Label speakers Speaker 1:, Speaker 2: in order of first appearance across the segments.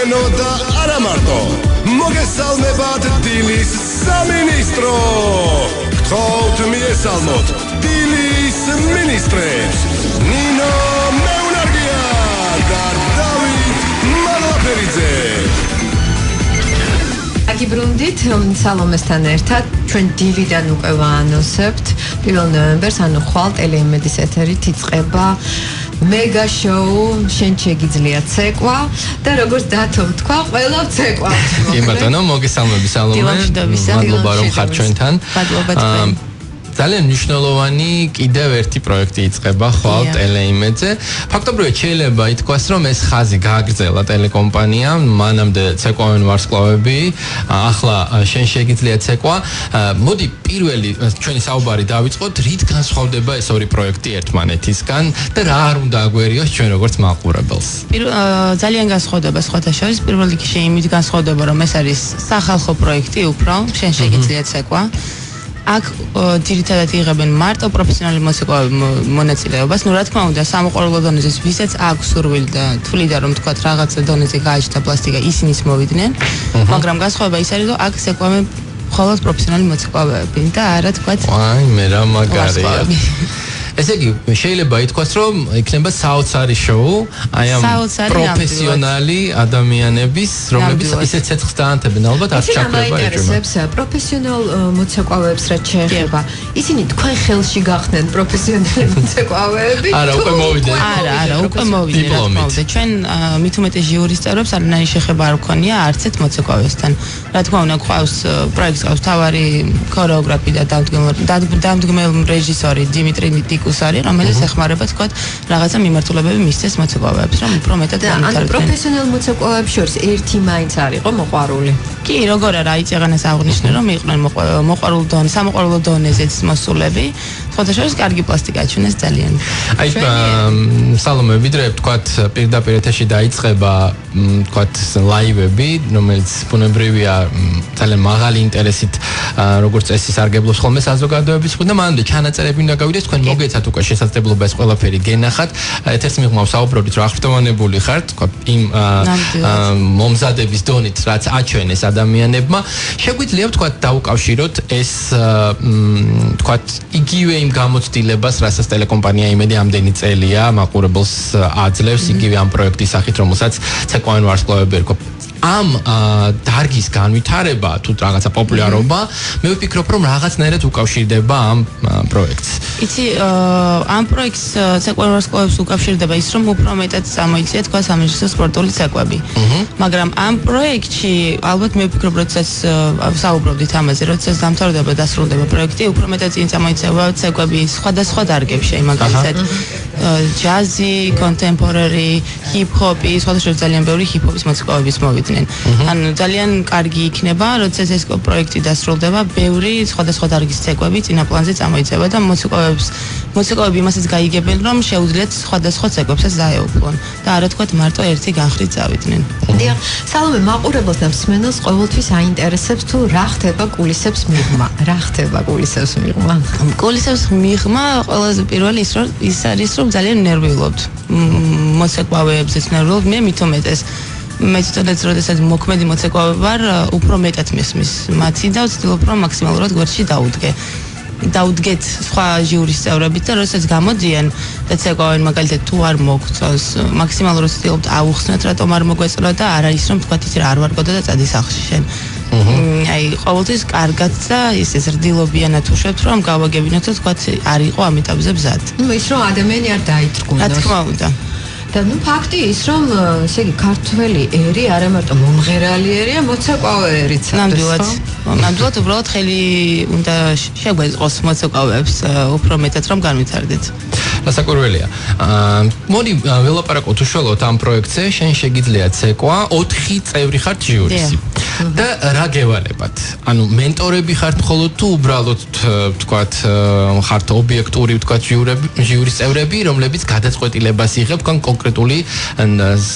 Speaker 1: საჩვენო და არა მარტო მოგესალმებათ დილის სამინისტრო გთხოვთ მიესალმოთ დილის მინისტრებს ნინო მეუნარგია და დავით მალაფერიძე
Speaker 2: აგიბრუნდით სალომესთან ერთად ჩვენ დილიდან უკვე ვაანონსებთ 1 ნოემბერს ანუ ხვალ ტელეიმედის ეთერით იწყება მეგა შოუ შენ შეგიძლია ცეკვა და როგორც დათომ თქვა ყველა ცეკვა
Speaker 3: კი ბატონო მოგესალმები სალომე მადლობა რომ ხარ ჩვენთან ძალიან მნიშვნელოვანი კიდევ ერთი პროექტი იწყება ხვალ ტელეიმედზე. ფაქტობრივად შეიძლება ითქვას, რომ ეს ხაზი გააგრძელა ტელეკომპანიამ, მანამდე ცეკვავენ ვარსკვლავები, ახლა შენ შეგიძლია ცეკვა. მოდი პირველი ჩვენი საუბარი დავიწყოთ, რით განსხვავდება ეს ორი პროექტი ერთმანეთისგან და რა არ უნდა აგვერიოს ჩვენ როგორც მაყურებელს.
Speaker 4: ძალიან განსხვავდება სხვათა შორის. პირველ რიგში იმით განსხვავდება, რომ ეს არის სახალხო პროექტი უფრო, შენ შეგიძლია ცეკვა. აქ ძირითადად იღებენ მარტო პროფესიონალი მუსიკოსები მონაწილეობას. ნუ რა თქმა უნდა, სამოყვარულო დონეზე ვისაც აქვს სურვილი და თვლიდა რომ თქვა რაღაცა დონეზე გააჩნდა პლასტიკა, ისინი მოვიდნენ. მაგრამ განსხვავება ის არის, რომ აქ ცეკვავენ მხოლოდ პროფესიონალი მუსიკოსები და არა თქვა.
Speaker 3: ვაი, მე რა მაგარია. ესე იგი, შეიძლება ითქვას, რომ იქნება საოცარი შოუ, აი ამ პროფესიონალი ადამიანების, რომლებიც ისეთ ცეცხლს დაანთებენ, ალბათ არ ჩაქვება
Speaker 2: ეჭვება. პროფესიონალ მოცეკვავეებს რაც შეეხება, ისინი თქვენ ხელში გახდნენ პროფესიონალი მოცეკვავეები?
Speaker 3: არა, უკვე მოვიდნენ.
Speaker 4: არა, უკვე მოვიდნენ, რა თქმა უნდა. ჩვენ მით უმეტეს ჟიურის წევრებს არანაირი შეხება არ გქონია არც ერთ მოცეკვავესთან. რა თქმა უნდა, ყავს პროექტს ყავს თავარი ქორეოგრაფი და დამდგმელ რეჟისორი დიმიტრი უსარი, რომელიც ეხმარება თქვა რაღაცა მიმართულებები მისცეს მოცეკვავეებს, რომ უფრო მეტად
Speaker 2: ანუ პროფესიონალ მოცეკვავეებს შორის ერთი მაინც არისო მოყვარული.
Speaker 4: კი, როგორ არა, იცეღანეს აღნიშნე, რომ იყვნენ სამოყვარულო დონეზეც მოსულები, სხვათა შორის კარგი პლასტიკა აჩვენეს ძალიან.
Speaker 3: აი, სალომე, ვიდრე თქვა პირდაპირ ეთერში დაიწყება თქვა ლაივები, რომელიც ბუნებრივია ძალიან მაღალი ინტერესით როგორც წესი სარგებლობს ხოლმე საზოგადოების და მანამდე ჩანაწერები უნდა გავიდეს, თქვენ მოგეცათ უკვე შესაძლებლობა ეს ყველაფერი გენახათ. ეთერს მიღმავ საუბრობთ, რა ხრტოვანებული ხართ, თქვა იმ მომზადების დონით, რაც აჩვენეს ადამიანებმა. შეგვიძლია თქვა დაუკავშიროთ ეს თქვა იგივე იმ გამოცდილებას, რასაც ტელეკომპანია იმედი ამდენი წელია მაყურებელს აძლევს იგივე ამ პროექტის სახით, რომელსაც ცეკვავენ ვარსკვლავები ერქვა. ამ დარგის განვითარება თუ რაღაცა პოპულარობა, მე ვფიქრობ, რომ რაღაცნაირად უკავშირდება ამ პროექტს.
Speaker 4: იცი, ამ პროექტს ცეკვავენ ვარსკვლავებს უკავშირდება ის, რომ უფრო მეტად წამოიწია თქვა სამეჯლისო სპორტული ცეკვები. მაგრამ ამ პროექტში ალბათ მე ვფიქრობ, როდესაც საუბრობდით ამაზე, როდესაც დამთავრდება და დასრულდება პროექტი, უფრო მეტად წინ წამოიწევა ცეკვები სხვადასხვა დარგებში, მაგალითად ჯაზი, კონტემპორარი, ჰიპ-ჰოპი, სხვადასხვა ძალიან ბევრი ჰიპ-ჰოპის მუსიკოსების მოვიდნენ. ანუ ძალიან კარგი იქნება, როდესაც ეს პროექტი დასრულდება, ბევრი სხვადასხვა დარგის ცეკვები წინა პლანზე წამოიწევა და მუსიკოსები იმასაც გაიგებენ, რომ შეუძლიათ სხვადასხვა ცეკვებსაც დაეუფლონ და არა თქვა მარტო ერთი განხრით წავიდნენ.
Speaker 2: დიახ, სალომე, მაყურებელს და მსმენელს ყოველთვის აინტერესებს თუ რა ხდება კულისებს მიღმა. რა ხდება კულისებს მიღმა?
Speaker 4: კულისებს მიღმა ყველაზე პირველი ის არის, რომ ძალიან ნერვიულობთ. მოცეკვავეებზეც ნერვიულობთ, მე მით უმეტეს მე თვითონაც როდესაც მოქმედი მოცეკვავე ვარ, უფრო მეტად მისმის მათი და ვცდილობ რომ მაქსიმალურად გვერდში დაუდგეთ სხვა ჟიურის წევრებით და როდესაც გამოდიან და ცეკვავენ მაგალითად თუ არ მოგწონს, მაქსიმალურად ვცდილობთ აუხსნათ რატომ არ მოგვეწონა და არ არის რომ თქვა იცი რა არ ვარგო და წადი სახლში შენ. აი, ყოველთვის კარგად და ისე ზრდილობიანად უშვებთ რომ გავაგებინოთ და თქვა არ იყო ამ ეტაპზე ბზად.
Speaker 2: ნუ ის რომ ადამიანი არ დაიჭრგუნოს.
Speaker 4: რა თქმა უნდა.
Speaker 2: და ნუ ფაქტი ის რომ ესე იგი ქართველი ერი არა მარტო მომღერალი ერია, მოცეკვავე ერიც არის.
Speaker 4: ნამდვილად უბრალოდ ხელი უნდა შეგვეწყოს მოცეკვავეებს უფრო მეტად რომ განვითარდეთ.
Speaker 3: რასაკვირველია. მოდი ველაპარაკოთ უშუალოდ ამ პროექტზე, შენ შეგიძლია ცეკვა, 4 წევრი ხართ ჟიურისი. და რა გევალებათ? ანუ მენტორები ხართ მხოლოდ თუ უბრალოდ თქვათ ხართ ობიექტური თქვათ ჟიურის წევრები, რომლებიც გადაწყვეტილებას იღებ კონკრეტული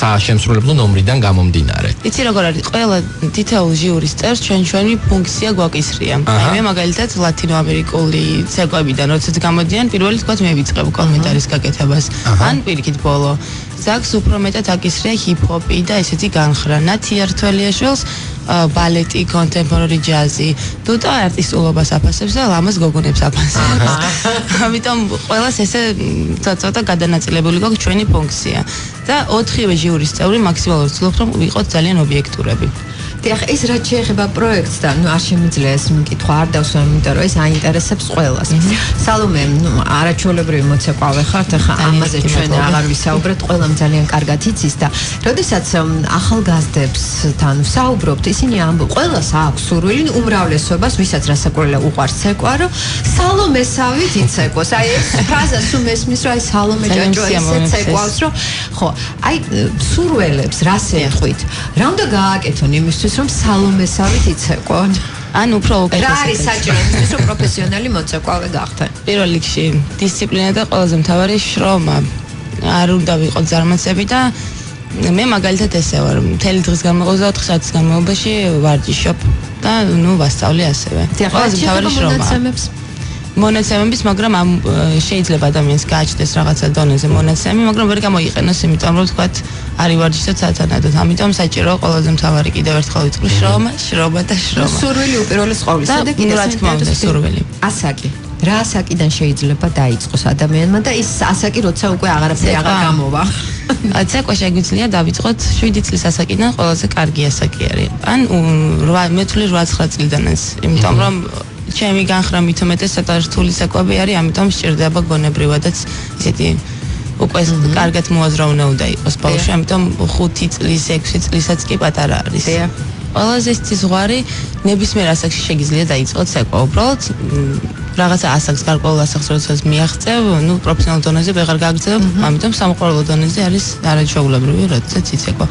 Speaker 3: საშემსრულებლო ნომრიდან გამომდინარე.
Speaker 4: იცი როგორ არის? ყველა თითოეულ ჟიურის წევრს ჩვენი ფუნქცია გვაკისრია. მე მაგალითად ლათინო ამერიკული ცეკვებიდან როდესაც გამოდიან, პირველი თქვათ მე ვიწყებ გიტარის გაკეთებას. ან პირიქით ბოლო. ზაკს უფრო მეტად აკისრია ჰიპ-ჰოპი და ესეთი განხრა. ნათია რთველიაშვილს ბალეტი, კონტემპორარი ჯაზი. დუტა არტისტულობას აფასებს და ლამაზ გოგონებს აფასებს. ამიტომ ყველას ესე ცოტა გადანაწილებული გვაქვს ჩვენი ფუნქცია. და 4-ვე ჟიურის წევრი მაქსიმალურად ვცდილობთ რომ ვიყოთ ძალიან ობიექტურები.
Speaker 2: დიახ, ეს რაც შეეხება პროექტს და არ შემიძლია ეს მკითხვა არ დავსვა, იმიტომ რომ ეს აინტერესებს ყველას. სალომე, არაჩვეულებრივი მოცეკვავე ხართ, ახლა ამაზე ჩვენ აღარ ვისაუბრეთ, ყველამ ძალიან კარგად იცის და როდესაც ახალგაზრდებთან ვსაუბრობთ, ისინი ამბობენ, ყველას აქვს სურვილი, უმრავლესობას, ვისაც რასაკვირველია უყვარს ცეკვა, რომ სალომესავით იცეკვოს. აი ეს ფრაზა სულ მესმის, რომ აი სალომე ჭაჭო ესე ცეკვავს, რომ ხო, აი სურველებს რას ეთქვით? რა უნდა გააკეთონ იმისთვის რომ სალომესავით იცეკვონ? ან უფრო უკეთესად. რა არის საჭირო იმისთვის რომ პროფესიონალი მოცეკვავე გახდნენ?
Speaker 4: პირველ რიგში დისციპლინა და ყველაზე მთავარი შრომა. არ უნდა ვიყოთ ზარმაცები და მე მაგალითად ესე ვარ. მთელი დღის განმავლობაში 4 საათის განმავლობაში ვარჯიშობ და ვასწავლე ასევე.
Speaker 2: ყველაზე მთავარი შრომა.
Speaker 4: მონაცემების, მაგრამ ამ შეიძლება ადამიანს გააჩნდეს რაღაცა დონეზე მონაცემი, მაგრამ ვერ გამოიყენოს, იმიტომ რომ თქვათ არ ივარჯიშოთ სათანადოდ. ამიტომ საჭიროა ყველაზე მთავარი კიდევ ერთხელ ვიტყვი შრომა და შრომა.
Speaker 2: სურვილი უპირველეს ყოვლისა და კიდევ
Speaker 4: რა თქმა უნდა სურვილი.
Speaker 2: ასაკი. რა ასაკიდან შეიძლება დაიწყოს ადამიანმა და ის ასაკი როცა უკვე აღარაფერი აღარ გამოვა.
Speaker 4: ცეკვა შეგვიძლია დავიწყოთ 7 წლის ასაკიდან ყველაზე კარგი ასაკი არის. ან მე თვლი 8-9 წლიდანაც, იმიტომ რომ ჩემი განხრა მით უმეტეს ცოტა რთული საკვები არის, ამიტომ სჭირდება გონებრივადაც ისეთი უკვე კარგად მოაზროვნე უნდა იყოს ბავშვი, ამიტომ 5 წლის, 6 წლისაც კი პატარა არის. ყველაზე ზღვარი ნებისმიერ ასაკში შეგიძლია დაიწყოთ ცეკვა. უბრალოდ რაღაცა ასაკს, გარკვეულ ასაკს როდესაც მიაღწევ, პროფესიონალურ დონეზე ვეღარ გაგრძელებ, ამიტომ სამყარო დონეზე არის არაჩვეულებრივი, როდესაც იცეკვა.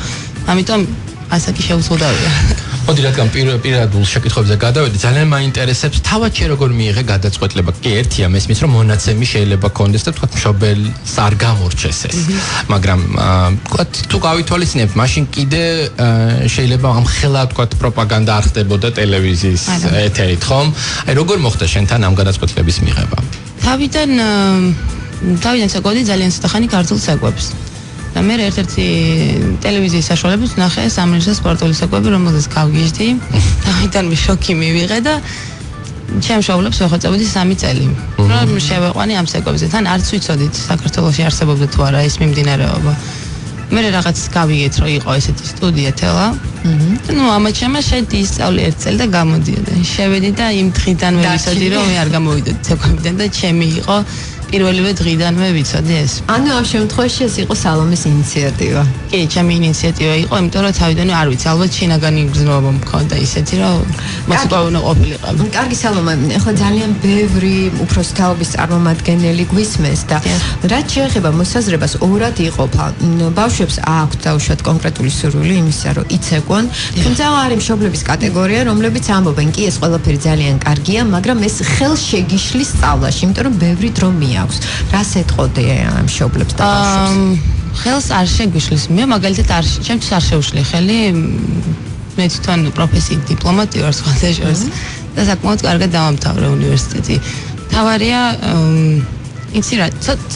Speaker 4: ამიტომ ასაკი შეუძლოვია.
Speaker 3: მოდი რადგან პირადულ შეკითხვებზე გადავედი, ძალიან მაინტერესებს თავად შე როგორ მიიღე გადაწყვეტილება. კი ერთია მესმის რომ მონაცემი შეიძლება კონდეს და თქვათ მშობელს არ გამორჩეს ეს. მაგრამ თქვათ თუ გავითვალისწინებთ, მაშინ კიდე შეიძლება ამ ხელა თქვათ პროპაგანდა არ ხდებოდა ტელევიზიის ეთერით, ხომ? აი როგორ მოხდა შენთან ამ გადაწყვეტილების მიღება?
Speaker 4: თავიდან საკვები ძალიან ცოტახანი ქართულ საკვებს. და მე ერთ-ერთი ტელევიზიის საშუალებით ვნახე სამრეჟო სპორტული საკვები, რომელზეც გავგიჟდი. თავიდანვე შოკი მივიღე და ჩემ მშობლებს ვეხვეწებოდი 3 წელი. რომ შევეყვანი ამ საკვებზე. თან არც ვიცოდით საქართველოში არსებობდა თუ არა ეს მიმდინარეობა. მე რაღაც გავიგეთ რომ იყო ესეთი სტუდია თელა. ამაჩემა შედი ისწავლე 1 წელი და გამოდიოდა. შევედი და იმ დღიდანვე ვიცოდი რომ მე არ გამოვიდოდი საკვებიდან და ჩემი იყო პირველივე დღიდანვე ვიცოდი ეს.
Speaker 2: ანუ ამ შემთხვევაში ეს იყო სალომეს ინიციატივა.
Speaker 4: კი, ჩემი ინიციატივა იყო, იმიტომ რომ თავიდანვე არ ვიცი, ალბათ შინაგანი გრძნობა მქონდა ისეთი, რომ მოსიყვარულე უნდა ყოფილიყავ.
Speaker 2: კარგი სალომე, ახლა ძალიან ბევრი უფროსი თაობის წარმომადგენელი გვისმენს და რაც შეეხება მოსაზრებას ორად იყოფა. ბავშვებს აქვთ დაუშვათ კონკრეტული სურვილი იმისა, რომ იცეკვონ, თუმცა არის მშობლების კატეგორია, რომლებიც ამბობენ, კი ეს ყველაფერი ძალიან კარგია, მაგრამ ეს ხელს შეგიშლის სწავლაში, იმიტომ რომ ბევრი დრო აქვს. რას ეთყოდე ამ მშობლებს და ბავშვებს?
Speaker 4: ხელს არ შეგვიშლის. მე მაგალითად ჩემთვის არ შეუშლი ხელი. მე თვითონ პროფესიით დიპლომატი ვარ სხვათა შორის და საკმაოდ კარგად დავამთავრე უნივერსიტეტი. თავარია იცი რა,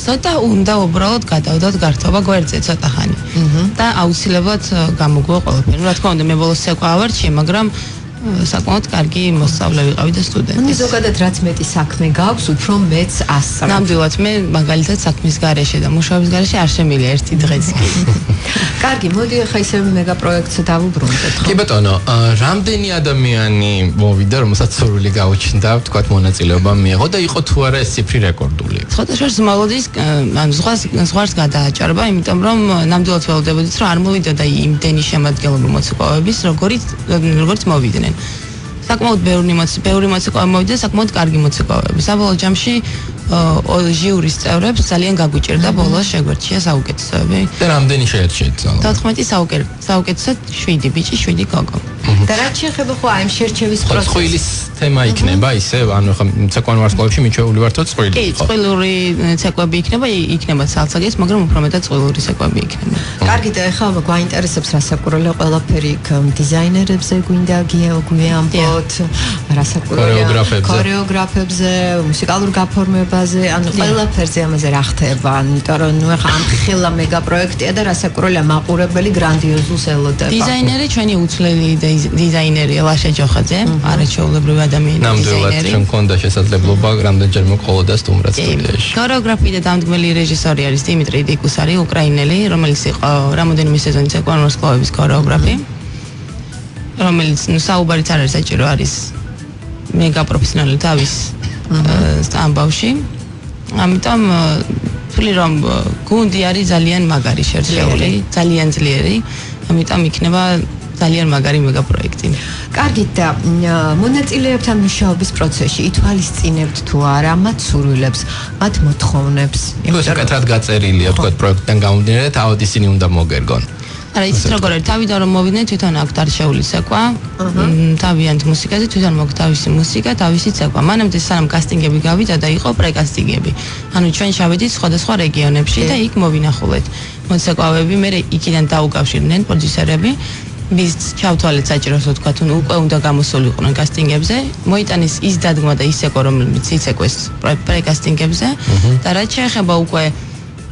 Speaker 4: ცოტა უნდა უბრალოდ გადავდოთ გართობა გვერდზე ცოტა ხანი. და აუცილებლად გამოგვივა ყველაფერი. რა თქმა უნდა, მე ბოლოს ცეკვა ავარჩიე, მაგრამ საკმაოდ კარგი მოსწავლე ვიყავი და სტუდენტი.
Speaker 2: ანუ ზოგადად რაც მეტი საქმე გაქვს, უფრო მეც ასწავლ.
Speaker 4: ნამდვილად მე მაგალითად საქმის გარეშე და მუშაობის გარეშე არ შემილია ერთი დღეც კი.
Speaker 2: კარგი, მოდი ახლა ისე მეგა პროექტს დავუბრუნდეთ.
Speaker 3: კი ბატონო, რამდენი ადამიანი მოვიდა, რომელსაც სურვილი გაუჩნდა, თქვათ მონაწილეობა მიიღო და იყო თუ არა ეს ციფრი რეკორდული?
Speaker 4: სხვადასხვა მოლოდის, ანუ ზღვარს გადააჭარბა, იმიტომ რომ ნამდვილად ველოდებოდით, რომ არ მოვიდოდა იმდენი შემადგენლობა მოცეკვავების, როგორც მოვიდნენ. საკმაოდ ბევრი მოცეკვავე მოვიდა, საკმაოდ კარგი მოცეკვავეები. საბოლოო ჯამში ჟიურის წევრებს ძალიან გაგუჭირდა ბოლოს შეგვერჩია საუკეთესოები.
Speaker 3: და რამდენი შეერჩიეთ ზალო?
Speaker 4: 14 საუკეთესოდ 7 ბიჭი, 7 გოგო.
Speaker 2: და რაც შეეხება ხო აი შერჩევის პროცესს?
Speaker 3: წყვილის თემა იქნება ისე, ანუ ხა ცეკვან ვარსკვლავებში მიჩვეული ვართო წყვილი.
Speaker 4: კი, წყვილური ცეკვები იქნება ცალსაგეს, მაგრამ უფრო მეტად წყვილური ცეკვები იქნება.
Speaker 2: კარგი და ახლა გვაინტერესებს რასაკვირველია ყველაფერი დიზაინერებზე გვინდა გვიამბოთ, რასაკვირველია ქორეოგრაფებზე, მუსიკალურ გაფორმებაზე განვითარებაზე, ანუ ყველაფერზე ამაზე რა ხდება, იმიტომ რომ ნუ ახლა ამ ხელა მეგა პროექტია და რასაკურველია მაყურებელი გრანდიოზულს ელოდება.
Speaker 4: დიზაინერი ჩვენი უცვლელი დიზაინერია ლაშა ჯოხაძე, არაჩვეულებრივი ადამიანი დიზაინერი.
Speaker 3: ნამდვილად ჩვენ გქონდა შესაძლებლობა რამდენჯერმე ყოლოდა სტუმრად სტუდიაში.
Speaker 4: ქორეოგრაფი და დამდგმელი რეჟისორი არის დიმიტრი დიკუსარი, უკრაინელი, რომელიც იყო რამოდენიმე სეზონი ცეკვანუროს კლუბის ქორეოგრაფი. რომელიც საუბარიც არ არის საჭირო არის მეგა პროფესიონალი თავის ამბავში. ამიტომ თვლი რომ გუნდი არის ძალიან მაგარი შერჩეული, ძალიან ძლიერი, ამიტომ იქნება ძალიან მაგარი მეგა პროექტი.
Speaker 2: კარგით და მონაწილეებთან მუშაობის პროცესში ითვალისწინებთ თუ არა მათ სურვილებს, მათ მოთხოვნებს?
Speaker 3: ეს კეთად გაწერილია თქვა პროექტთან გამომდინარე, თავად ისინი უნდა მოგერგონ.
Speaker 4: არა, იცით როგორ არის, თავიდან რომ მოვიდნენ თვითონ აქ დარჩეული ცეკვა, თავიანთ მუსიკაზე თვითონ მოგ თავისი მუსიკა, თავისი ცეკვა. მანამდე სანამ კასტინგები გავიდა და იყო პრეკასტინგები. ანუ ჩვენ შევედით სხვადასხვა რეგიონებში და იქ მოვინახულეთ მოცეკვავები, მე იქიდან დაუკავშირდნენ პროდიუსერები. ვის ჩავთვალეთ საჭიროს თქვა თუ უკვე უნდა გამოსულიყვნენ კასტინგებზე, მოიტანეს ის დადგმა და ის ცეკვა რომელიც იცეკვეს პრეკასტინგებზე და რაც შეეხება უკვე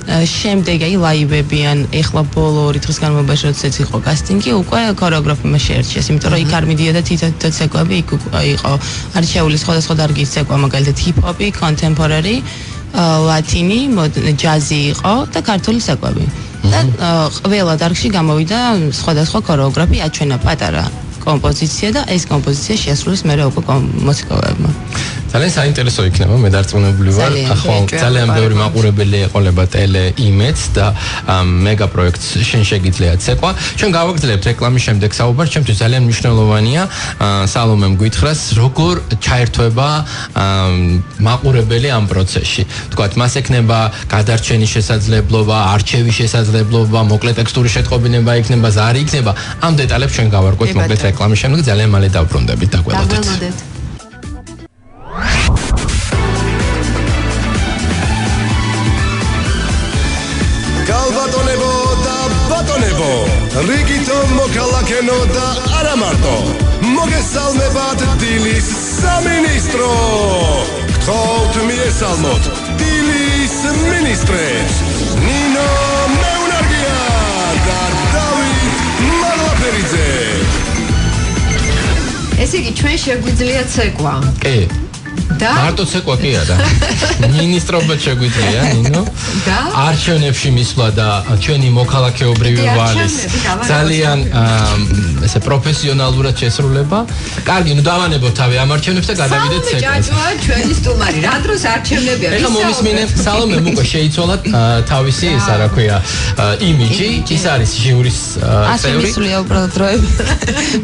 Speaker 4: შემდეგ აი ლაივები ან ეხლა ბოლო 2 დღის განმავლობაში როდესაც იყო კასტინგი, უკვე ქორეოგრაფმა შეერჩიეს, იმიტომ რომ იქ არ მიდიოდა თითო ცეკვები, იქ იყო არჩეული სხვადასხვა დარგის ცეკვა, მაგალითად ჰიპ-ჰოპი, კონტემპორარი, ლათინი, ჯაზი იყო და ქართული ცეკვები. და ყველა დარგში გამოვიდა სხვადასხვა ქორეოგრაფი, აჩვენა პატარა კომპოზიცია და ეს კომპოზიცია შეასრულეს მერე უკვე მუსიკოსებმა.
Speaker 3: ძალიან საინტერესო იქნება, მე დარწმუნებული ვარ, ახლა ძალიან ბევრი მაყურებელი ეყოლება ტელე იმედს და მეგა პროექტს შენ შეგიძლია ცეკვა. ჩვენ გავაგრძელებთ რეკლამის შემდეგ საუბარს, ჩემთვის ძალიან მნიშვნელოვანია სალომემ გითხრას, როგორ ჩაერთვება მაყურებელი ამ პროცესში. თქვათ, მას ექნება გადარჩენის შესაძლებლობა, არჩევის შესაძლებლობა, მოკლე ტექსტური შეტყობინება იქნება, ზარი იქნება. ამ დეტალებს ჩვენ გავარკვევთ მოკლედ რეკლამის შემდეგ, ძალიან მალე დავბრუნდებით და გველოდეთ.
Speaker 1: Galvatonebo da batonebo Rigito mokalakeno da aramarto Mogesalmebat dilis saministro Ktot miesalmot dilis ministres Nino Meunargia da David Marlaperidze
Speaker 2: ესე იგი ჩვენ შეგვიძლია ცეკვა.
Speaker 3: კი. და მარტო ცეკვა კი არა. მინისტრობა შეგვიძლია, ნინო. და არჩევნებში მისვლა და ჩვენი მოქალაქეობრივი ვალის ძალიან ესე პროფესიონალურად შესრულება. კარგი, ნუ დავანებოთ თავი ამ არჩევნებს და გადავიდეთ ცეკვას.
Speaker 2: ჯაჭვია ჩვენი სტუმარი. რა დროს არჩევნებია?
Speaker 3: ეხლა მომისმინეთ სალომემ უკვე შეიცვალა თავისი ესა რა ქვია იმიჯი, ის არის ჟიურის წევრი.
Speaker 4: ასმისულია უბრალოდ დროები.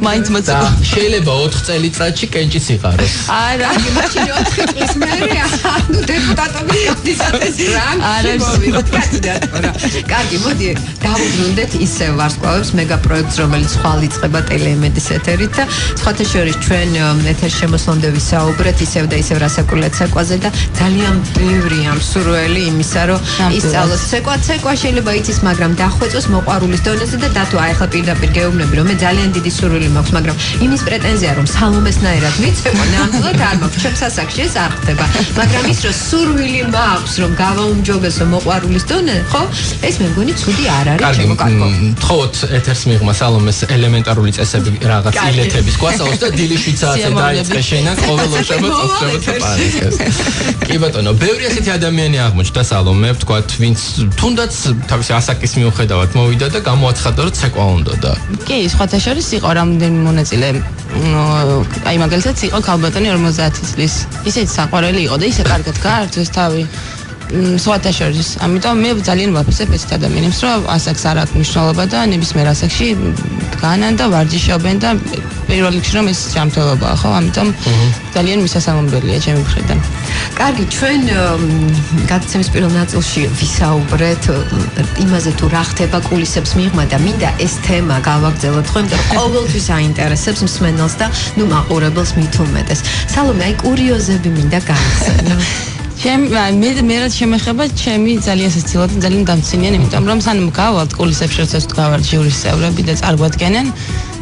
Speaker 4: მაინც მოცეკვა.
Speaker 3: შეიძლება 4 წელიწადში კენჭის იყაროს.
Speaker 2: არა, მაშინ 4 წლის მერე ანუ დეპუტატობის კანდიდატის რანგში მოვიდეთ კანდიდატურა. კარგი, მოდი დავუბრუნდეთ ისევ ვარსკვლავებს მეგა პროექტს, რომელიც ხვალ იწყება ტელეიმედის ეთერით და სხვათა შორის ჩვენ ეთერ შემოსვლამდე ვისაუბრეთ ისევ და ისევ რასაკურველია ცეკვაზე და ძალიან ბევრი ამ სურველი იმისა, რომ ისწავლოს ცეკვა. ცეკვა შეიძლება იცის, მაგრამ დახვეწოს მოყვარულის დონეზე და დათო აი ახლა პირდაპირ გეუბნები, რომ მე ძალიან დიდი სურვილი მაქვს, მაგრამ იმის პრეტენზია, რომ სალომესნაირად ვიცეკვო, ნამდვილად არ მაქვს. ჩემს ასაკში ეს არ ხდება, მაგრამ ის რომ სურვილი მაქვს, რომ გავაუმჯობესო მოყვარულის დონე, ხო? ეს მე მგონი ცუდი არ არის შემოკარგო.
Speaker 3: თხოვთ ეთერს მიღმა სალომეს ელემენტარული წესები რაღაც ილეთების გვასაუბროს და დილის 7 საათზე დაიწყე შენა ყოველოშება პარიკას. კი ბატონო, ბევრი ასეთი ადამიანი აღმოჩნდა სალომე, ვთქვათ, ვინც თუნდაც თავისი ასაკის მიუხედავად მოვიდა და გამოაცხადა, რომ ცეკვა უნდა და.
Speaker 4: კი, სხვათა შორის იყო რამდენი მონაწილე. აი მაგალითად იყო ქალბატონი 50 წლის. ისეთი საყვარელი იყო და ისე კარგად გაართვეს თავი. სხვათა შორის. ამიტომ მე ძალიან ვაფასებ ეს ადამიანებს, რომ ასაკს არ აქვს მნიშვნელობა და ნებისმიერ ასაკში დგანან და ვარჯიშობენ და პირველ რიგში რომ ეს ჯანმრთელობაა, ხო? ამიტომ ძალიან მისასალმებელია ჩემი მხრიდან.
Speaker 2: კარგი, ჩვენ გადაცემის პირველ ნაწილში ვისაუბრეთ იმაზე თუ რა ხდება კულისებს მიღმა და მინდა ეს თემა გავაგრძელოთ, ხო? იმიტომ რომ ყოველთვის აინტერესებს მსმენელს და ნუ მაყურებელს მით უმეტეს. სალომე, აი კურიოზები მინდა გაიხსენო.
Speaker 4: მე რაც შემეხება, ჩემი ძალიან სასწრაფოდ ძალიან დამცინიან, იმიტომ რომ სანამ გავალთ კულისებში, როდესაც გავართ ჟიურის წევრები და წარგვადგენენ,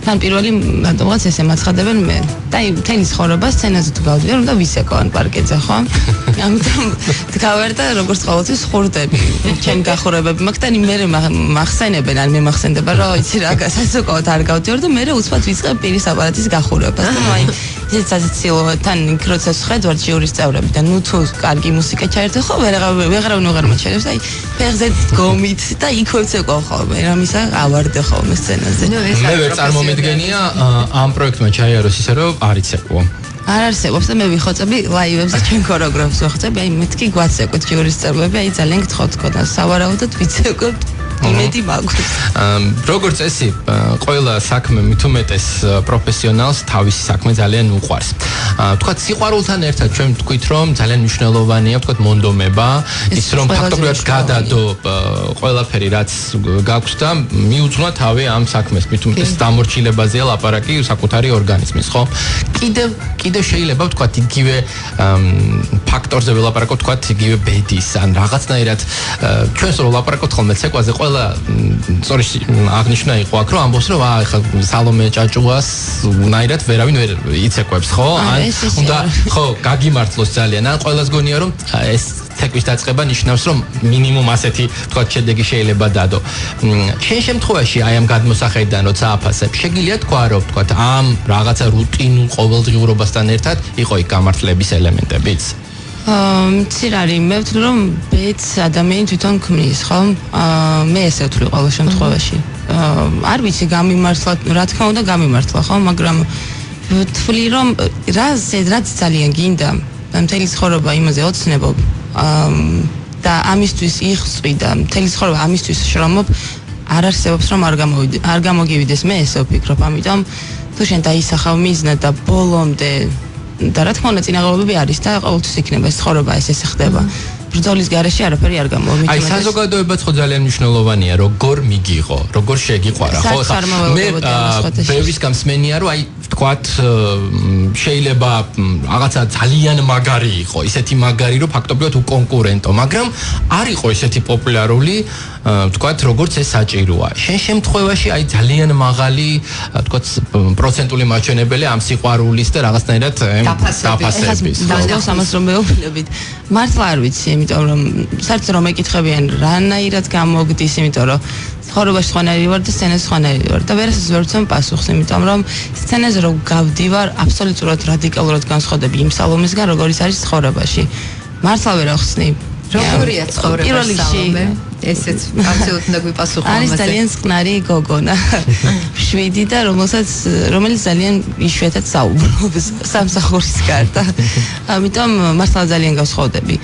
Speaker 4: თან პირველი რატომღაც ესე მაცხადებენ მე და მთელი ცხოვრება სცენაზე თუ გავდივარ უნდა ვისეკოვან პარკეტზე ხო ამიტომ გავარ და როგორც ყოველთვის ხურდები ჩემი გახურებები მაგდანი მე მახსენებენ ან მე მახსენდება რომ იცი რა გასაცოკოთ არ გავდივარ და მე უცბად ვიწყებ პირის აპარატის გახურებას და აი ისეთ საცილოთან იქ როცა შედვარ ჯიურის წევრები და ნუ თუ კარგი მუსიკა ჩაერთო ხო ვეღარავინ მოჩერებს აი ფეხზე გომით და იქ ვეცეკო ხოლმე რამისა ავარდე ხოლმე სცენაზე
Speaker 3: მე ვერ წარმომედგენია ამ პროექტმა ჩაიაროს ისე რომ არ იცეკვო
Speaker 4: არ არსებობს და მე ვიხოცები ლაივებზე ჩვენ ქორეოგრაფს ვახოცები აი მეთქი გვაცეკვეთ ჯიურის წევრები აი ძალიან გთხოვთ და სავარაუდოდ ვიცეკვებთ იმედი მაქვს.
Speaker 3: როგორც წესი, ყველა საქმე მithumetes პროფესიონალს თავისი საქმე ძალიან უყვარს. თქვათ სიყვარულთან ერთად ჩვენ ვთქვით რომ ძალიან მნიშვნელოვანია თქვათ მონდომება, ის რომ ფაქტობრივად გადადო ყველაფერი რაც გაქვს და მიუძღვა თავი ამ საქმეს, მithumetes დამორჩილებაზეა ლაპარაკი საკუთარი ორგანიზმის, ხო? კიდევ შეიძლება ვთქვათ იგივე ფაქტორზე ველაპარაკოთ, თქვათ იგივე ბედის ან რაღაცნაირად ჩვენს რო ლაპარაკობთ ხოლმე ცეკვაზე ყველა სწორი აღნიშნა იყო აქ რომ ამბობს რომ ახლა სალომე ჭაჭუას უნაირად ვერავინ ვერ იცეკვებს ხო ან უნდა ხო გაგიმართლოს ძალიან ან ყველას გონია რომ ეს თეკვის დაწყება ნიშნავს რომ მინიმუმ ასეთი თქვა შედეგი შეიძლება დადო შენ შემთხვევაში აი ამ გადმოსახედიდან როცა აფასებ შეგიძლია თქვა რომ თქვა ამ რაღაცა რუტინულ ყოველდღიურობასთან ერთად იყო იქ გამართლების ელემენტებიც მცირარი მე ვთვლი რომ ბედს ადამიანი თვითონ ქმნის ხო მე ესე ვთვლი ყოველ შემთხვევაში არ ვიცი გამიმართლა რა თქმა უნდა გამიმართლა ხო მაგრამ ვთვლი რომ რაც ძალიან გინდა და მთელი ცხოვრება იმაზე ოცნებობ და ამისთვის იხსვი და მთელი ცხოვრება ამისთვის შრომობ არ არსებობს რომ არ გამოგივიდეს მე ესე ვფიქრობ ამიტომ თუ შენ დაისახავ მიზნა და ბოლომდე და რა თქმა უნდა წინაღობები არის და ყოველთვის იქნება ეს ცხოვრება ესე ხდება ბრძოლის გარეშე არაფერი არ გამოვიწყდეს აი საზოგადოებაც ხო ძალიან მნიშვნელოვანია როგორ მიგიღო როგორ შეგიყვარა ხო მე ბევრის გამსმენია რომ აი ვთქვათ შეიძლება რაღაცა ძალიან მაგარი იყო ისეთი მაგარი რომ ფაქტობრივად უკონკურენტო მაგრამ არ იყო ისეთი პოპულარული ვთქვათ როგორც ეს საჭიროა შენ შემთხვევაში აი ძალიან მაღალი ვთქვათ პროცენტული მაჩვენებელი ამ სიყვარულის და რაღაცნაირად დაფასების
Speaker 4: და ამას რომ მეუბნებით მართლა არ ვიცი იმიტომ რომ საერთოდ რომ ეკითხებიან რანაირად გამოგდის იმიტომ რომ ცხოვრებაში სხვანაირი ვარ და სცენაზე სხვანაირი ვარ და ვერასდროს ვერ ვცემ პასუხს იმიტომ რომ სცენაზე რომ გავდივარ აბსოლუტურად რადიკალურად განსხვავდები იმ სალომისგან როგორიც არის ცხოვრებაში მართლა ვერ ახსნი
Speaker 2: როგორია ცხოვრება სალომე ესეც აბსოლუტურად უნდა გვიპასუხო ამაზე არის
Speaker 4: ძალიან წყნარი გოგონა 7 და რომელიც ძალიან იშვიათად საუბრობს სამსახურის გარდა ამიტომ მართლა ძალიან გავსხვავდები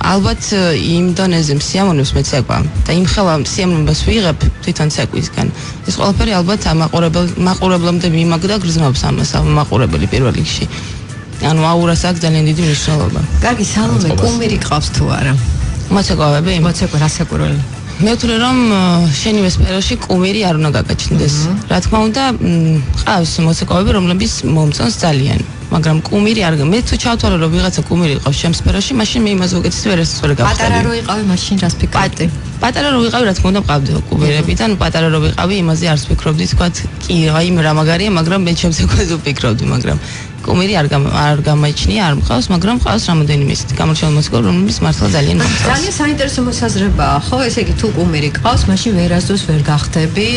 Speaker 4: ალბათ იმ დონეზე სიამოვნებს მე ცეკვა და იმ ხელა სიამოვნებას ვიღებ თვითონ ცეკვისგან ეს ყველაფერი ალბათ მაყურებლამდე მიმაგდა გრძნობს ამას მაყურებელი პირველ რიგში ანუ აურას აქვს ძალიან დიდი მნიშვნელობა
Speaker 2: კარგი სალომე კუმირი ყავს თუ არა
Speaker 4: მოცეკვავები
Speaker 2: მოცეკვა რასაკურველი
Speaker 4: მე ვთვლი რომ შენივე სფეროში კუმირი არ უნდა გაგაჩნდეს რა თქმა უნდა ყავს მოცეკვავები რომლებიც მომწონს ძალიან მაგრამ კუმირი არ მე თუ ჩავთვალე რომ ვიღაცა კუმირი ყავს ჩემ სფეროში მაშინ მე იმაზე უკეთეს ვერასდროს ვერ გავხდები
Speaker 2: პატარა რო იყავი მაშინ რას ფიქრობდი
Speaker 4: პატარა რო ვიყავი რა თქმა უნდა მყავდი კუმირები და პატარა რო ვიყავი იმაზე არც ფიქრობდი თქვა კი აი რა მაგარია მაგრამ მე ჩემს ეკვაზე ვფიქრობდი მაგრამ კუმირი არ გამაიჩნია არ მყავს მაგრამ მყავს რამოდენიმე ისეთი გამორჩეული მუსიკა რომელიც მართლა ძალიან მომწონს
Speaker 2: ძალიან საინტერესო მოსაზრებაა ხო ესე იგი თუ კუმირი ყავს მაშინ ვერასდროს ვერ გახდები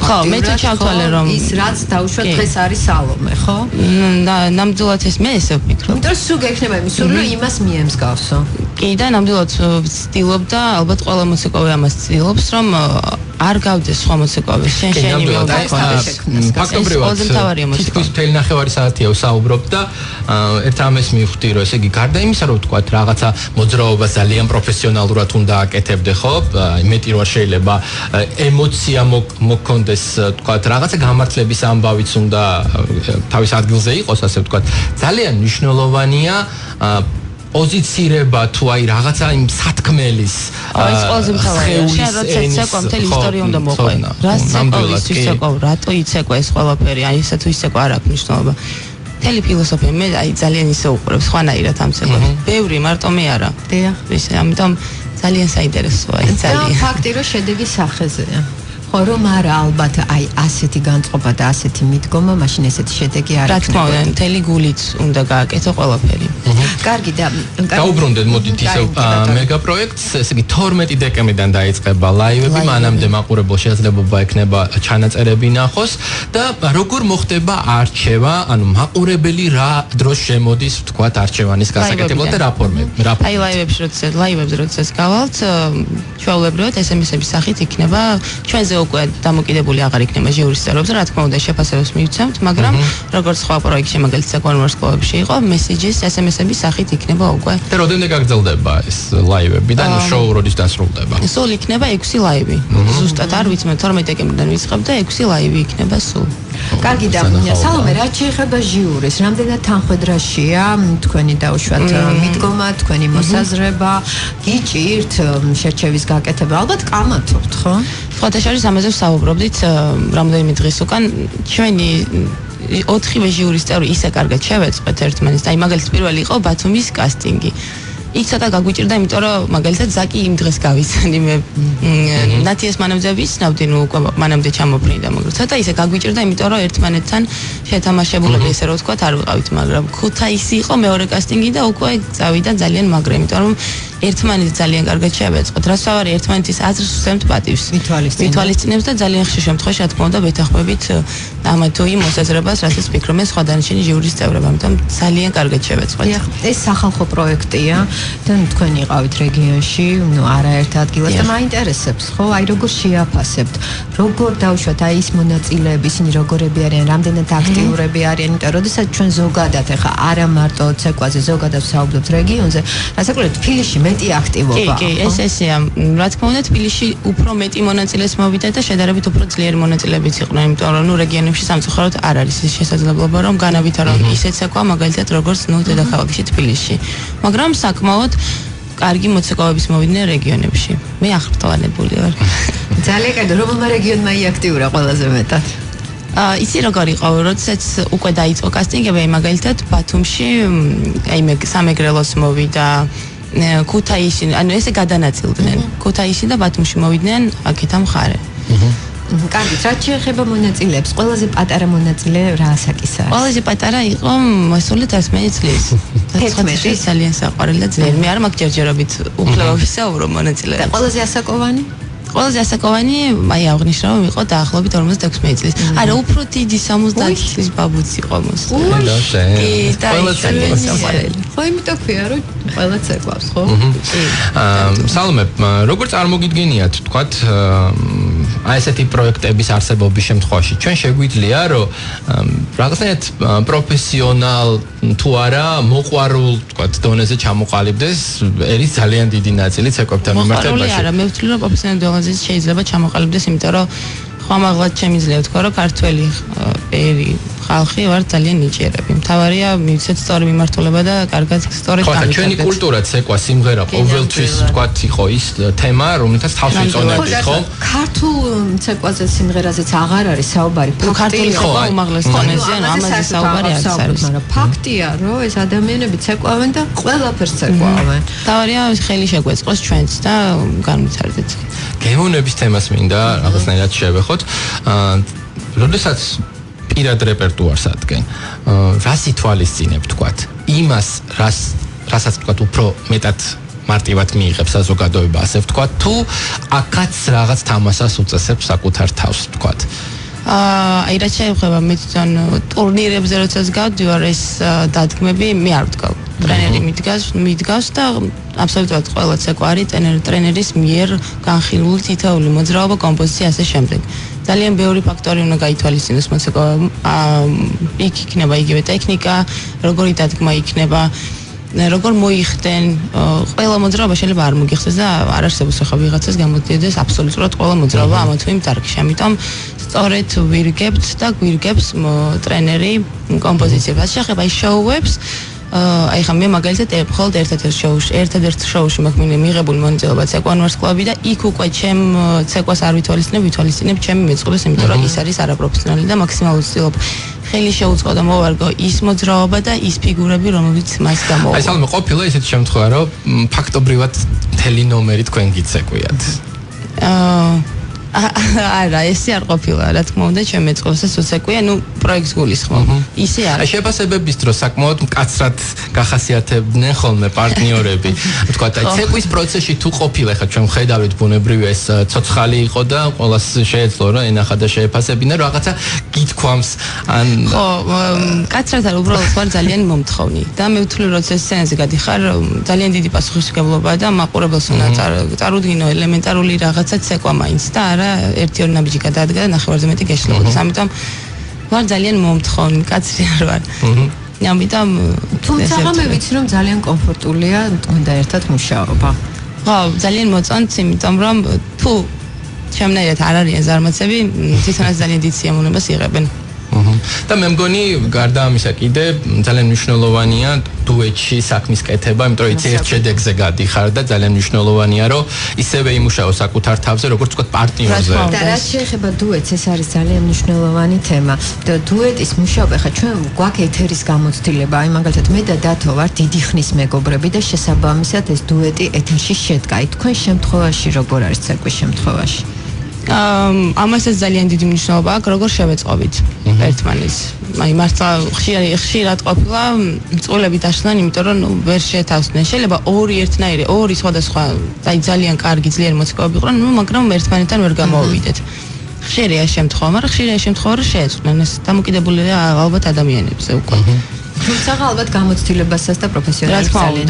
Speaker 4: ხო მე თუ ჩავთვალე რომ
Speaker 2: ის რაც დაუშვათ დღეს არის სალომე ხო
Speaker 4: ნამდვილად ეს მე ესე ვფიქრობ
Speaker 2: იმიტომ სულ გექნება იმის სულ რომ იმას მიემსგავსო
Speaker 4: კი და ნამდვილად ვცდილობ და ალბათ ყველა მუსიკოვი ამას ცდილობს რომ არ გავდეს სხვა მუსიკოვი შენი
Speaker 3: ფაქტობრივად თითქოს მთელი ნახევარი საათია ვსაუბრობ და ერთ ამას მივხვდი რომ ესე იგი გარდა იმისა რომ ვთქვათ რაღაცა მოძრაობა ძალიან პროფესიონალურად უნდა აკეთებდე ხო მეტი რო შეიძლება ემოცია მოგქონდეს ვთქვათ რაღაცა გამართლების ამბავიც უნდა თავის ადგილზე იყოს ასე ვთქვათ ძალიან მნიშვნელოვანია პოზიცირება თუ აი რაღაცა იმ სათქმელის
Speaker 4: ეს ყველაზე მთავარია შენ როცა ცეკვა მთელი ისტორია უნდა მოყვე რა ცეკვის ცეკვა რატო იცეკვა ეს ყველაფერი აი ესა თუ იცეკვა არ აქვს მნიშვნელობა მთელი ფილოსოფია მე აი ძალიან ისე უყურებს სხვანაირად ამ ცეკვებს ბევრი მარტო მე არა ისე ამიტომ ძალიან საინტერესოა აი ძალიან
Speaker 2: ფაქტი რომ შედეგი სახეზეა ხო, რომ არა ალბათ აი ასეთი განწყობა და ასეთი მიდგომა, მაშინ ესეთი შედეგი არ
Speaker 4: რა თქმა უნდა, მთელი გულით უნდა გააკეთო ყველაფერი.
Speaker 2: კარგი და
Speaker 3: გაუბრუნდეთ მოდით ისევ მეგა პროექტს, ესე იგი 12 დეკემბრიდან დაიწყება ლაივები, მანამდე მაყურებელ შესაძლებლობა ექნება ჩანაწერები ნახოს და როგორ მოხდება არჩევა, ანუ მაყურებელი რა დროს შემოდის, ვთქვათ, არჩევანის გასაკეთებლად და რა ფორმები?
Speaker 4: აი ლაივებზე როდესაც გავალთ, ჩვეულებრივად SMS-ების სახით იქნება, ჩვენზე უკვე დამოკიდებული აღარ იქნება ჟიურის წევრებზე, რა თქმა უნდა შეფასებას მივცემთ, მაგრამ როგორც სხვა პროექტში, მაგალითად საკონვერტ სკოლებში იყო, მესეჯის SMS-ების სახით იქნება უკვე.
Speaker 3: და რამდენი გაგრძელდება ეს ლაივები და შოუ როდის დასრულდება?
Speaker 4: სულ იქნება 6 ლაივი. ზუსტად არ ვიცი, 12 დეკემბრიდან ვიწყებ და 6 ლაივი იქნება სულ.
Speaker 2: კარგი და სალომე, რაც შეეხება ჟიურის, რამდენად თანხმედრაშია თქვენი დაუშვათ მიდგომა, თქვენი მოსაზრება, გიჭირთ შერჩევის გაკეთება, ალბათ კამათობთ, ხო?
Speaker 4: ფოტოშორის ამაზე ვსაუბრობდით რამდენიმე დღის უკან, ჩვენი 4 ჟიურის წევრი ისე კარგად შევეწყვეთ ერთმანეთს. აი მაგალითად პირველი იყო ბათუმის კასტინგი. იქ ცოტა გაგვიჭირდა, იმიტომ რომ მაგალითად ზაკი იმ დღეს გავიცანი მე ნათიას მანამდე ვიცნავდი, ნუ უკვე მანამდე ჩამოფრინდა, მაგრამ ცოტა ისე გაგვიჭირდა, იმიტომ რომ ერთმანეთთან შეთამაშებულები ესე რომ ვთქვათ არ ვიყავით, მაგრამ ქუთაისი იყო მეორე კასტინგი და უკვე წავიდა ძალიან მაგრა, იმიტომ რომ ერთმანეთი ძალიან კარგად შევეწყვეთ. რაც ვარი ერთმანეთის აზრს ვსვემთ პატივს. მითვალისწინებს და ძალიან ხშირ შემთხვევაში რა თქმა უნდა ვეთანხმებით ამ თუ იმ მოსაზრებას, რასაც ფიქრობენ სხვა დანარჩენი ჟიურის წევრები, ამიტომ ძალიან კარგად შევეწყვეთ.
Speaker 2: ეს სახალხო პროექტია და თქვენ იყავით რეგიონში, ნუ არაერთ ადგილას და მაინტერესებს, ხო? აი როგორ შეაფასებთ, როგორ დავუშვათ აი ის მონაწილეები, ისინი როგორები არიან, რამდენად აქტიურები არიან, იმიტომ რომ როდესაც ჩვენ ზოგადად ახლა არა მარტო ცეკვაზე, ზოგადად ვსაუბრობთ რეგიონზე, რასაკვირველად თბილისში მეტი აქტივობა.
Speaker 4: კი, ესეა. რა თქმა უნდა, თბილისში უფრო მეტი მონაწილეს მოვიდა და შედარებით უფრო ძლიერი მონაწილეებიც იყვნენ, იმიტომ რომ ნუ რეგიონებში სამწუხაროდ არ არის ის შესაძლებლობა, რომ განავითარო ისეთ ცეკვა, მაგალითად როგორც ნუ დედაქალაქში თბილისში. მაგრამ საკმაოდ კარგი მოცეკვავების მოვიდნენ რეგიონებში. მე ახრტოვანებული ვარ.
Speaker 2: ძალიან კარგი, რომელმა რეგიონმა იაქტიურა ყველაზე მეტად?
Speaker 4: იცი როგორ იყო, როდესაც უკვე დაიწყო კასტინგები, მაგალითად ბათუმში, აი მე სამეგრელოს მოვიდა ქუთაისში, ანუ ესე გადანაწილდნენ. ქუთაისში და ბათუმში მოვიდნენ აქეთა მხარე.
Speaker 2: კარგი, რაც შეეხება მონაწილეებს, ყველაზე პატარა მონაწილე რა ასაკისა არის?
Speaker 4: ყველაზე პატარა იყო მოსული 11 წლის. 11 ძალიან საყვარელი და ძლიერი. მე არ მაქვს ჯერჯერობით უფლება ვისაუბრო მონაწილეებს.
Speaker 2: და ყველაზე ასაკოვანი?
Speaker 4: ყველაზე ასაკოვანი, აი აღნიშნავ, იყო დაახლოებით 56 წლის. არა, უფრო დიდი 70 წლის ბაბუცი იყო მოსული. კი, და ძალიან საყვარელი.
Speaker 2: ხო, იმიტომ ქვია, რომ ყველა ცეკვავს, ხო?
Speaker 3: სალომე, როგორ წარმოგიდგენიათ, თქვათ, აი ესეთი პროექტების არსებობის შემთხვევაში, ჩვენ შეგვიძლია, რომ რაღაცნაირად პროფესიონალ თუ არა მოყვარულ, თქვათ, დონეზე ჩამოყალიბდეს ერის ძალიან დიდი ნაწილი ცეკვებთან მიმართებაში.
Speaker 4: მოყვარული არა, მე ვთვლი, რომ პროფესიონალ დონეზე შეიძლება ჩამოყალიბდეს, იმიტომ რომ ხომაღლად შემიძლია ვთქვა, რომ ქართველი ერი ხალხი ვარ ძალიან ნიჭიერები. მთავარია მივცეთ სწორი მიმართულება და კარგად სწორედ
Speaker 3: გამიტარდეს. ხო, ჩვენი კულტურა ცეკვა, სიმღერა ყოველთვის ვთქვათ იყო ის თემა, რომელთაც თავს ვიწონებდით, ხო?
Speaker 2: ქართულ ცეკვაზე, სიმღერაზეც აღარ არის საუბარი.
Speaker 4: ქართული ცეკვა უმაღლეს დონეზე, ანუ ამაზე საუბარი არ არის.
Speaker 2: მაგრამ ფაქტია, რომ ეს ადამიანები ცეკვავენ და ყველაფერს ცეკვავენ.
Speaker 4: მთავარია ხელი შეგვეწყოს ჩვენც და განვითარდეთ.
Speaker 3: გემოვნების თემას მინდა რაღაცნაირად შევეხოთ. როდესაც პირად რეპერტუარს ადგენ, რას ითვალისწინებ, თქვათ, იმას, რასაც თქვათ, უფრო მეტად მარტივად მიიღებს საზოგადოება, ასე ვთქვათ, თუ აქაც რაღაც თამასას უწესებს საკუთარ თავს, ვთქვათ.
Speaker 4: აი რაც შეეხება მე თვითონ ტურნირებზე როდესაც გავდივარ, ეს დადგმები მე არ ვდგავ. ტრენერი მიდგავს და აბსოლუტურად ყველა ცეკვა არის ტრენერის მიერ განხილული თითოეული მოძრაობა, კომპოზიცია ასე შემდეგ. ძალიან ბევრი ფაქტორი უნდა გაითვალისწინოს მოცეკვავამ. იქ იქნება იგივე ტექნიკა, როგორი დადგმა იქნება, როგორ მოიხდენ, ყველა მოძრაობა შეიძლება არ მოგიხსნას და არ არსებობს ახლა ვიღაცას გამოდიოდეს აბსოლუტურად ყველა მოძრაობა ამა თუ იმ დარგში. ამიტომ სწორედ ვირგებთ და გვირგებს ტრენერი კომპოზიციებს. შეეხება ის შოუებს, აი ხა მე მაგალითად მხოლოდ ერთადერთ შოუში მაქვს მიღებული მონაწილეობა ცეკვანვარს კლუბი და იქ უკვე ჩემ ცეკვას არ ვითვალისწინებ ჩემი მეწყვილეს, იმიტომ რომ ის არის არაპროფესიონალი და მაქსიმალურად ვცდილობ ხელი შეუწყო და მოვარგო ის მოძრაობა და ის ფიგურები, რომელიც მას გამოვა.
Speaker 3: აი სალომე, ყოფილა ისეთი შემთხვევა, რომ ფაქტობრივად მთელი ნომერი თქვენ გიცეკვიათ.
Speaker 4: არა, ესე არ ყოფილა, რა თქმა უნდა, ჩემ მეწყობასაც უცეკვია, პროექტს გულისხმობ. ისე არა.
Speaker 3: აი შეფასებების დროს საკმაოდ მკაცრად გახასიათებდნენ ხოლმე პარტნიორები. ვთქვათ, აი ცეკვის პროცესში თუ ყოფილა, ხა ჩვენ ხედავით ბუნებრივია ეს ცოცხალი იყო და ყველას შეეძლო რა ენახა და შეეფასებინა, რაღაცა გითქვამს ან
Speaker 4: ხო, მკაცრად არ უბრალოდ ვარ ძალიან მომთხოვნი და მე ვთვლი რომ ეს სცენაზე გადიხარ, ძალიან დიდი პასუხისმგებლობაა და მაყურებელს უნდა წარუდგინო ელემენტარული რაღაცა ცეკვა მაინც და არა ერთი-ორი ნაბიჯი გადაადგა და ნახევარზე მეტი გეშლებოდეს. ამიტომ ვარ ძალიან მომთხოვნი, კაცრი არ ვარ. ამიტომ
Speaker 2: თუმცა მე ვიცი რომ ძალიან კომფორტულია თქვენდა ერთად მუშაობა.
Speaker 4: ხო, ძალიან მოწონთ, იმიტომ რომ თუ შემნაირად არ არიან ზარმაცები, თვითონაც ძალიან დიდ სიამოვნებას იღებენ.
Speaker 3: და მე მგონი გარდა ამისა კიდე ძალიან მნიშვნელოვანია დუეტში საქმის კეთება, იმიტომ რომ ერთ შედეგზე გადიხარ და ძალიან მნიშვნელოვანია რომ ისევე იმუშაო საკუთარ თავზე, როგორც ვთქვათ პარტნიორზე.
Speaker 2: და რაც შეეხება დუეტს, ეს არის ძალიან მნიშვნელოვანი თემა. და დუეტის მუშაობა, ხა ჩვენ გვაქვს ეთერის გამოცდილება, აი მაგალითად მე და დათო ვარ დიდი ხნის მეგობრები და შესაბამისად ეს დუეტი ეთერში შედგა. თქვენ შემთხვევაში როგორ არის ცეკვის შემთხვევაში?
Speaker 4: ამასაც ძალიან დიდი მნიშვნელობა აქვს, როგორ შევეწყობით ერთმანეთს. აი მართლა ხშირად ყოფილა წყვილები დაშლან, იმიტომ რომ ვერ შეთავსდნენ. შეიძლება ორი ერთნაირი, ორი სხვადასხვა, აი ძალიან კარგი ძლიერი მოციქულები იყვნენ, მაგრამ ერთმანეთთან ვერ გამოვიდეთ. ხშირია შემთხვევა, მაგრამ ხშირია შემთხვევა რომ შეეწყდნენ. ეს დამოკიდებულია ალბათ ადამიანებზე უკვე.
Speaker 2: თუმცა ალბათ გამოცდილებასაც და პროფესიონალიზმს ძალიან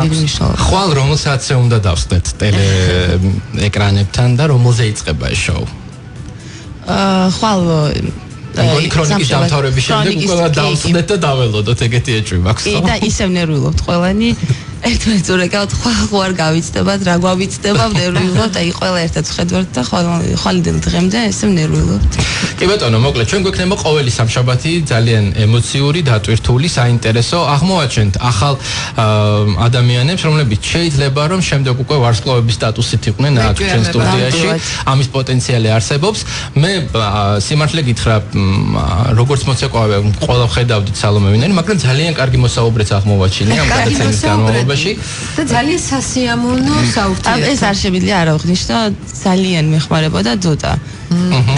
Speaker 2: დიდი მნიშვნელობა.
Speaker 3: ხვალ რომელ საათზე უნდა დავსდეთ ტელე ეკრანებთან და რომელზე იწყება ეს შოუ?
Speaker 4: ხვალ
Speaker 3: მგონი ქრონიკის დამთავრების შემდეგ უკვე დავსდეთ და დაველოდოთ, ეგეთი ეჭვი მაქვს.
Speaker 4: კი და ისევ ნერვიულობთ ყველანი. ერთმანეთს ურეკავთ, ხო არ გავიცდებათ, რა გვავიცდებავ, ნერვიულობთ, აი ყველა ერთად ვხედავთ და ხვალინდელ დღემდე ესევ ნერვიულობთ.
Speaker 3: კი ბატონო, მოკლედ ჩვენ გვექნება ყოველი სამშაბათი ძალიან ემოციური, დატვირთული, საინტერესო აღმოაჩენთ ახალ ადამიანებს, რომლებიც შეიძლება რომ შემდეგ უკვე ვარსკვლავების სტატუსით იყვნენ აქ ჩვენ სტუდიაში. ამის პოტენციალი არსებობს. მე სიმართლე გითხრა, როგორც მოცეკვავე, ყველა ხედავდით სალომე ვინარი, მაგრამ ძალიან კარგი მოსაუბრეც აღმოვაჩინე ამ გადაცემის განმავლობაში.
Speaker 2: და ძალიან სასიამოვნო საურთიერთო.
Speaker 4: ეს არ შემიძლია არ აღნიშნო, ძალიან მეხმარებოდა დუტა.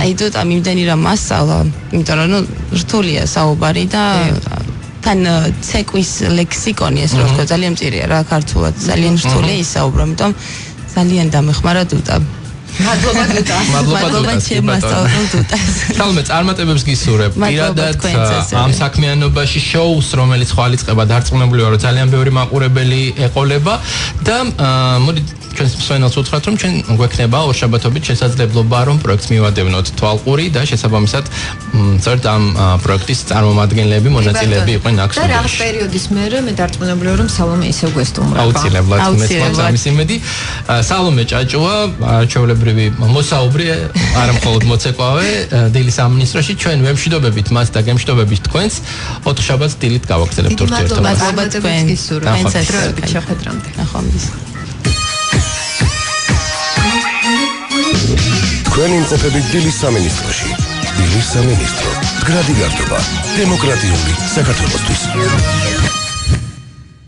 Speaker 4: აი დუტა მიმდენი რა მასალა, იმიტომ რომ რთულია საუბარი და თან ცეკვის ლექსიკონი ეს რო ვთქვა, ძალიან მწირია რა ქართულად, ძალიან რთულია ისაუბრო, ამიტომ ძალიან დამეხმარა დუტა.
Speaker 3: მადლობა
Speaker 4: ჩემ მასწავლებლ დუტას.
Speaker 3: სალომე, წარმატებებს გისურვებ. პირადად ამ საქმიანობაში შოუს, რომელიც ხვალიწყება დარწმუნებული ვარ, რომ ძალიან ბევრი მაყურებელი ეყოლება და მოდი ჩვენს მსმენელს უთხრათ, რომ ჩვენ გვექნება ორშაბათობით შესაძლებლობა, რომ პროექტს მივადევნოთ თვალყური და შესაბამისად სწორედ ამ პროექტის წარმომადგენლები, მონაწილეები იყვნენ აქ სტუდიაში.
Speaker 2: და რაღაც პერიოდის მერე მე დარწმუნებული ვარ, რომ სალომე ისევ გვესტუმრება.
Speaker 3: აუცილებლად მესმის ამის იმედი. სალომე ჭაჭუა, არჩევლებრივი მოსაუბრი, არა მხოლოდ მოცეკვავე, დილის სამინისტროში, ჩვენ ვემშვიდობებით მას და გემშვიდობებით თქვენს. 4 შაბათს დილით გავაგრძელებთ ურთიერთობას.
Speaker 4: მადლობა თქვენ.
Speaker 2: დროებით შეხვედრამდე.
Speaker 4: ნახვამდის.
Speaker 1: თქვენ იმყოფებით დილის სამინისტროში. დილის სამინისტრო. მდგრადი გართობა. დემოკრატიული საქართველოსთვის.